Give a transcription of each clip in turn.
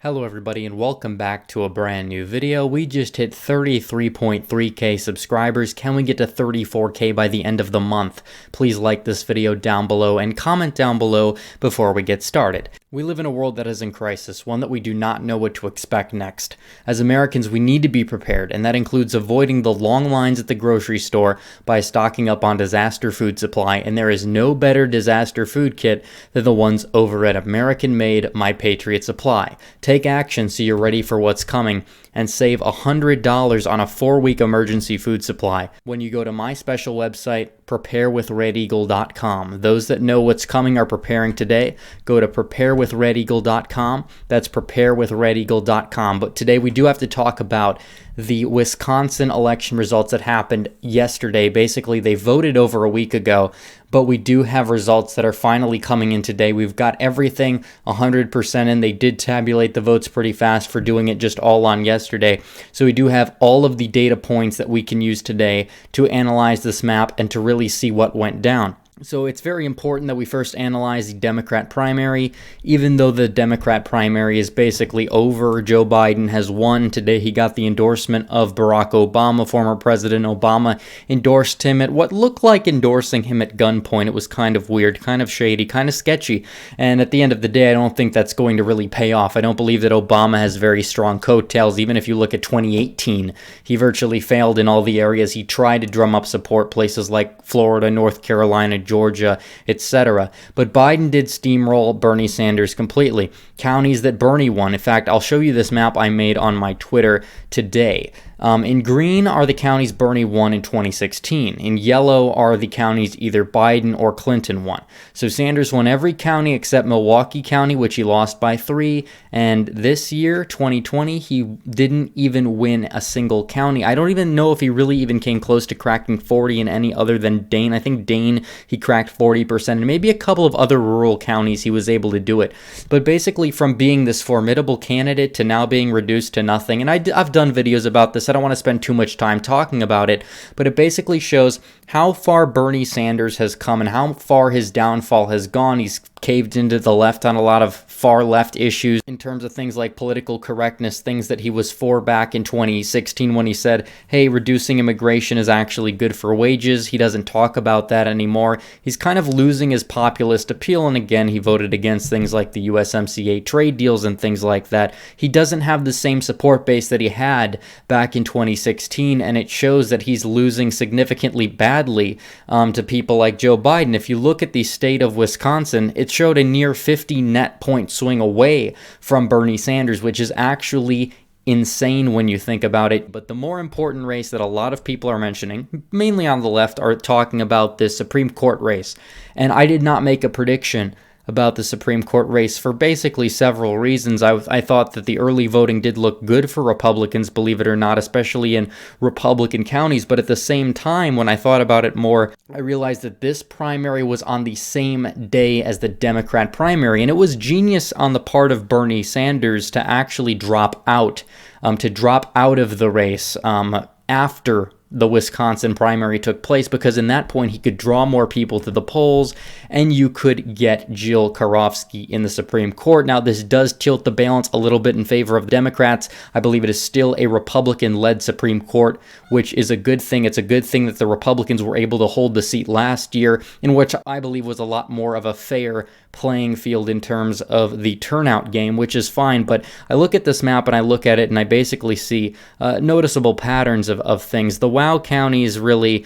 Hello everybody and welcome back to a brand new video. We just hit 33.3k subscribers. Can we get to 34k by the end of the month? Please like this video down below and comment down below before we get started. We live in a world that is in crisis, one that we do not know what to expect next. As Americans, we need to be prepared, and that includes avoiding the long lines at the grocery store by stocking up on disaster food supply, and there is no better disaster food kit than the ones over at American-made My Patriot Supply. Take action so you're ready for what's coming and save $100 on a 4-week emergency food supply when you go to my special website, preparewithredeagle.com. Those that know what's coming are preparing today. Go to preparewithredeagle.com. That's preparewithredeagle.com. But today we do have to talk about the Wisconsin election results that happened yesterday. Basically, they voted over a week ago, but we do have results that are finally coming in today. We've got everything 100% in. They did tabulate the votes pretty fast for doing it just all on yesterday. So we do have all of the data points that we can use today to analyze this map and to really see what went down. So it's very important that we first analyze the Democrat primary. Even though the Democrat primary is basically over, Joe Biden has won. Today he got the endorsement of Barack Obama. Former President Obama endorsed him at what looked like endorsing him at gunpoint. It was kind of weird, kind of shady, kind of sketchy. And at the end of the day, I don't think that's going to really pay off. I don't believe that Obama has very strong coattails. Even if you look at 2018, he virtually failed in all the areas he tried to drum up support, places like Florida, North Carolina, Georgia, etc. But Biden did steamroll Bernie Sanders completely. Counties that Bernie won. In fact, I'll show you this map I made on my Twitter today. In green are the counties Bernie won in 2016. In yellow are the counties either Biden or Clinton won. So Sanders won every county except Milwaukee County, which he lost by 3. And this year, 2020, he didn't even win a single county. I don't even know if he really even came close to cracking 40 in any other than Dane. I think Dane, he cracked 40%, and maybe a couple of other rural counties he was able to do it. But basically, from being this formidable candidate to now being reduced to nothing, and I've done videos about this. I don't want to spend too much time talking about it, but it basically shows how far Bernie Sanders has come and how far his downfall has gone. He's caved into the left on a lot of far left issues in terms of things like political correctness, things that he was for back in 2016 when he said, hey, reducing immigration is actually good for wages. He doesn't talk about that anymore. He's kind of losing his populist appeal, and again, he voted against things like the USMCA trade deals and things like that. He doesn't have the same support base that he had back in 2016, and it shows that he's losing significantly badly to people like Joe Biden. If you look at the state of Wisconsin, it showed a near 50 net point swing away from Bernie Sanders, which is actually insane when you think about it. But the more important race that a lot of people are mentioning, mainly on the left, are talking about this Supreme Court race. And I did not make a prediction about the Supreme Court race for basically several reasons. I thought that the early voting did look good for Republicans, believe it or not, especially in Republican counties. But at the same time, when I thought about it more, I realized that this primary was on the same day as the Democrat primary. And it was genius on the part of Bernie Sanders to actually drop out of the race after the Wisconsin primary took place, because in that point he could draw more people to the polls and you could get Jill Karofsky in the Supreme Court. Now, this does tilt the balance a little bit in favor of Democrats. I believe it is still a Republican-led Supreme Court, which is a good thing. It's a good thing that the Republicans were able to hold the seat last year, in which I believe was a lot more of a fair playing field in terms of the turnout game, which is fine. But I look at this map and I look at it and I basically see noticeable patterns of things. The WOW counties really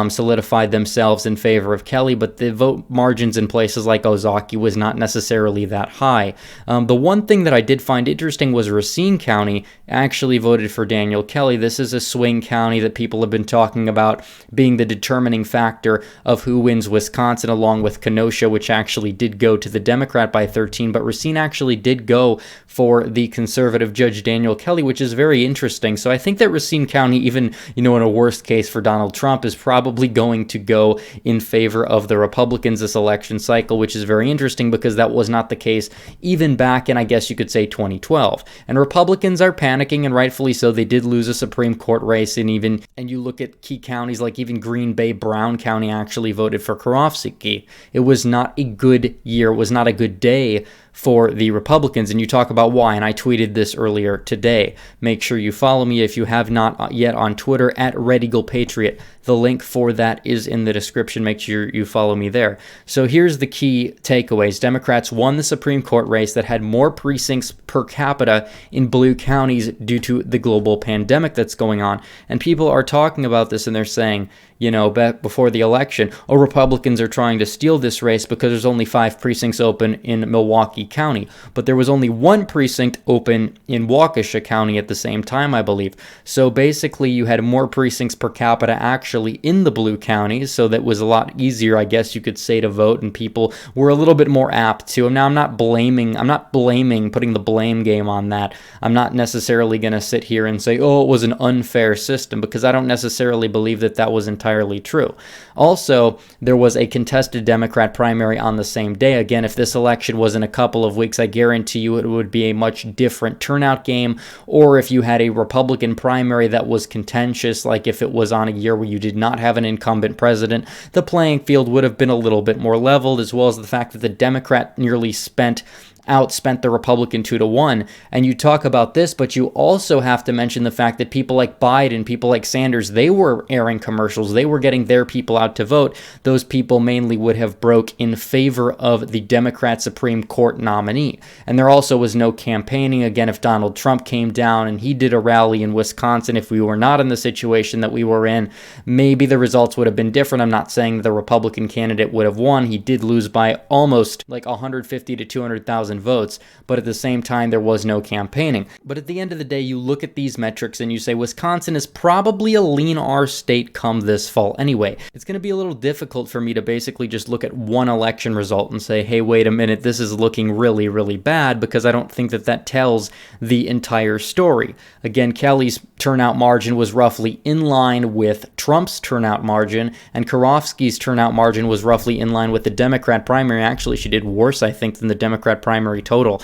solidified themselves in favor of Kelly, but the vote margins in places like Ozaukee was not necessarily that high. The one thing that I did find interesting was Racine County actually voted for Daniel Kelly. This is a swing county that people have been talking about being the determining factor of who wins Wisconsin, along with Kenosha, which actually did go to the Democrat by 13, but Racine actually did go for the conservative Judge Daniel Kelly, which is very interesting. So I think that Racine County, even, in a worst case for Donald Trump, is probably going to go in favor of the Republicans this election cycle, which is very interesting because that was not the case even back in, I guess you could say, 2012. And Republicans are panicking, and rightfully so. They did lose a Supreme Court race, and you look at key counties like even Green Bay, Brown County actually voted for Karofsky. It was not a good year. It was not a good day for the Republicans. And you talk about why, and I tweeted this earlier today. Make sure you follow me if you have not yet on Twitter at Red Eagle Patriot. The link for that is in the description. Make sure you follow me there. So here's the key takeaways. Democrats won the Supreme Court race that had more precincts per capita in blue counties due to the global pandemic that's going on. And people are talking about this and they're saying, before the election, Republicans are trying to steal this race because there's only 5 precincts open in Milwaukee County. But there was only 1 precinct open in Waukesha County at the same time, I believe. So basically, you had more precincts per capita actually in the blue counties, so that was a lot easier, I guess you could say, to vote, and people were a little bit more apt to. Now, I'm not blaming, putting the blame game on that. I'm not necessarily going to sit here and say, it was an unfair system, because I don't necessarily believe that was entirely true. Also, there was a contested Democrat primary on the same day. Again, if this election was in a couple of weeks, I guarantee you it would be a much different turnout game. Or if you had a Republican primary that was contentious, like if it was on a year where you did not have an incumbent president, the playing field would have been a little bit more leveled, as well as the fact that the Democrat nearly outspent the Republican 2-1. And you talk about this, but you also have to mention the fact that people like Biden, people like Sanders, they were airing commercials. They were getting their people out to vote. Those people mainly would have broke in favor of the Democrat Supreme Court nominee. And there also was no campaigning. Again, if Donald Trump came down and he did a rally in Wisconsin, if we were not in the situation that we were in, maybe the results would have been different. I'm not saying the Republican candidate would have won. He did lose by almost like 150 to 200,000 votes, but at the same time, there was no campaigning. But at the end of the day, you look at these metrics and you say Wisconsin is probably a lean R state come this fall anyway. It's going to be a little difficult for me to basically just look at one election result and say, hey, wait a minute, this is looking really, really bad, because I don't think that tells the entire story. Again, Kelly's turnout margin was roughly in line with Trump's turnout margin, and Karofsky's turnout margin was roughly in line with the Democrat primary. Actually, she did worse, I think, than the Democrat primary total.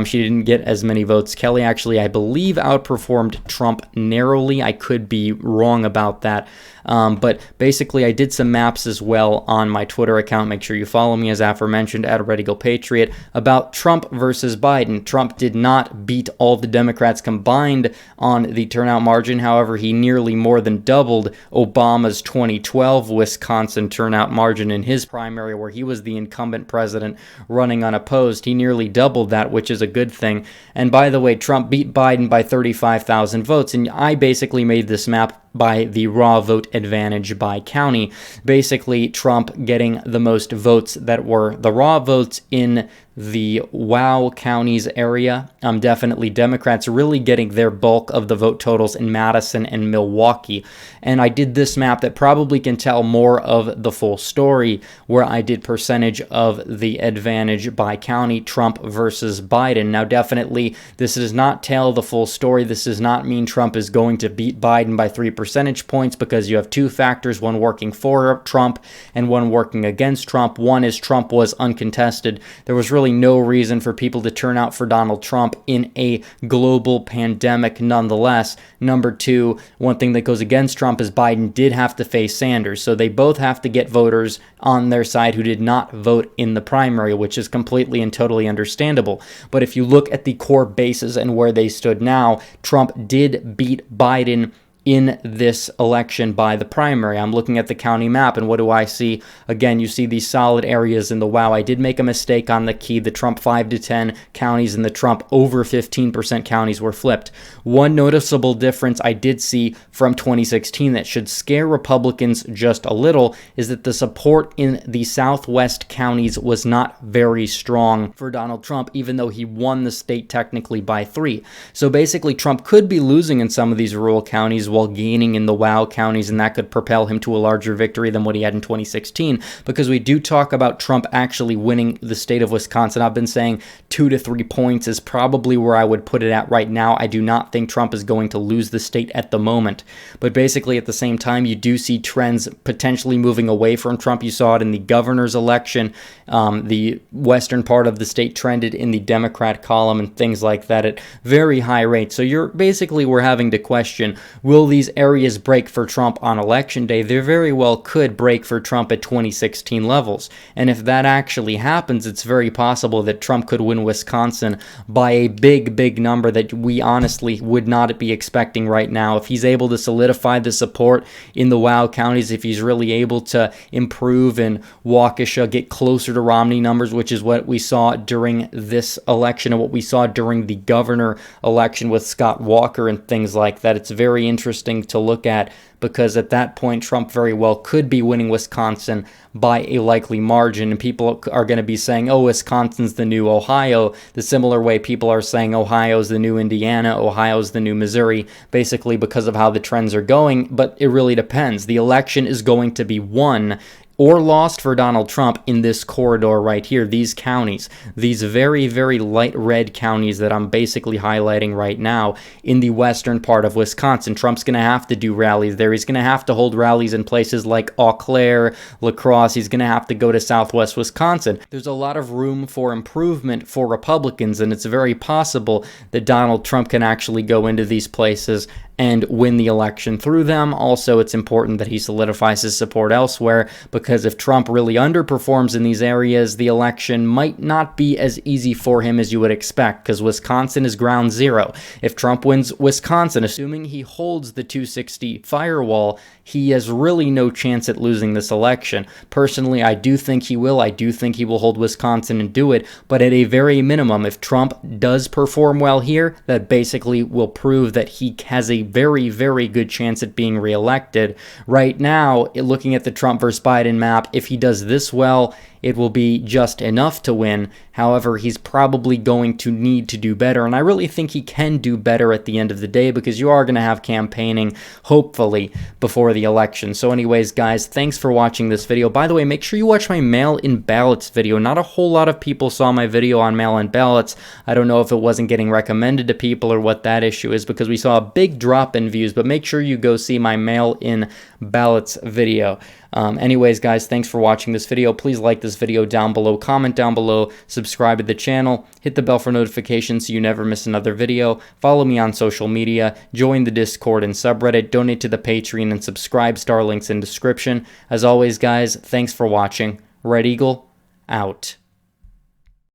She didn't get as many votes. Kelly actually, I believe, outperformed Trump narrowly. I could be wrong about that. But basically, I did some maps as well on my Twitter account. Make sure you follow me, as aforementioned, at Red Eagle Patriot, about Trump versus Biden. Trump did not beat all the Democrats combined on the turnout margin. However, he nearly more than doubled Obama's 2012 Wisconsin turnout margin in his primary, where he was the incumbent president running unopposed. He nearly doubled that, which is a good thing. And by the way, Trump beat Biden by 35,000 votes. And I basically made this map by the raw vote advantage by county. Basically, Trump getting the most votes that were the raw votes in the WOW counties area. Definitely Democrats really getting their bulk of the vote totals in Madison and Milwaukee. And I did this map that probably can tell more of the full story, where I did percentage of the advantage by county, Trump versus Biden. Now, definitely, this does not tell the full story. This does not mean Trump is going to beat Biden by 3 percentage points, because you have two factors, one working for Trump and one working against Trump. One is Trump was uncontested. There was really no reason for people to turn out for Donald Trump in a global pandemic nonetheless. Number two, one thing that goes against Trump is Biden did have to face Sanders. So they both have to get voters on their side who did not vote in the primary, which is completely and totally understandable. But if you look at the core bases and where they stood now, Trump did beat Biden in this election by the primary. I'm looking at the county map, and what do I see? Again, you see these solid areas in the WOW. I did make a mistake on the key. The Trump 5 to 10 counties and the Trump over 15% counties were flipped. One noticeable difference I did see from 2016 that should scare Republicans just a little is that the support in the Southwest counties was not very strong for Donald Trump, even though he won the state technically by 3. So basically, Trump could be losing in some of these rural counties while gaining in the WOW counties, and that could propel him to a larger victory than what he had in 2016, because we do talk about Trump actually winning the state of Wisconsin. I've been saying 2 to 3 points is probably where I would put it at right now. I do not think Trump is going to lose the state at the moment, but basically at the same time, you do see trends potentially moving away from Trump. You saw it in the governor's election. The western part of the state trended in the Democrat column and things like that at very high rates. So we're having to question, will will these areas break for Trump on election day? They very well could break for Trump at 2016 levels. And if that actually happens, it's very possible that Trump could win Wisconsin by a big number that we honestly would not be expecting right now. If he's able to solidify the support in the WOW counties, if he's really able to improve in Waukesha, get closer to Romney numbers, which is what we saw during this election and what we saw during the governor election with Scott Walker and things like that. It's very interesting to look at, because at that point Trump very well could be winning Wisconsin by a likely margin, and people are going to be saying, oh, Wisconsin's the new Ohio, the similar way people are saying Ohio's the new Indiana, Ohio's the new Missouri, basically because of how the trends are going. But it really depends. The election is going to be won or lost for Donald Trump in this corridor right here, these counties, these very light red counties that I'm basically highlighting right now in the western part of Wisconsin. Trump's going to have to do rallies there. He's going to have to hold rallies in places like Eau Claire, La Crosse. He's going to have to go to southwest Wisconsin. There's a lot of room for improvement for Republicans, and it's very possible that Donald Trump can actually go into these places and win the election through them. Also, it's important that he solidifies his support elsewhere, because if Trump really underperforms in these areas, the election might not be as easy for him as you would expect, because Wisconsin is ground zero. If Trump wins Wisconsin, assuming he holds the 260 firewall, he has really no chance at losing this election. Personally, I do think he will. I do think he will hold Wisconsin and do it, but at a very minimum, if Trump does perform well here, that basically will prove that he has a very good chance at being reelected. Right now, looking at the Trump versus Biden map, if he does this well, it will be just enough to win. However, he's probably going to need to do better, and I really think he can do better at the end of the day, because you are going to have campaigning, hopefully, before the election. So anyways, guys, thanks for watching this video. By the way, make sure you watch my mail-in ballots video. Not a whole lot of people saw my video on mail-in ballots. I don't know if it wasn't getting recommended to people or what that issue is, because we saw a big drop in views, but make sure you go see my mail-in ballots video. Anyways, guys, thanks for watching this video. Please like this video down below, comment down below, subscribe to the channel, hit the bell for notifications so you never miss another video, follow me on social media, join the Discord and subreddit, donate to the Patreon, and subscribe. Star links in description. As always, guys, thanks for watching. Red Eagle, out.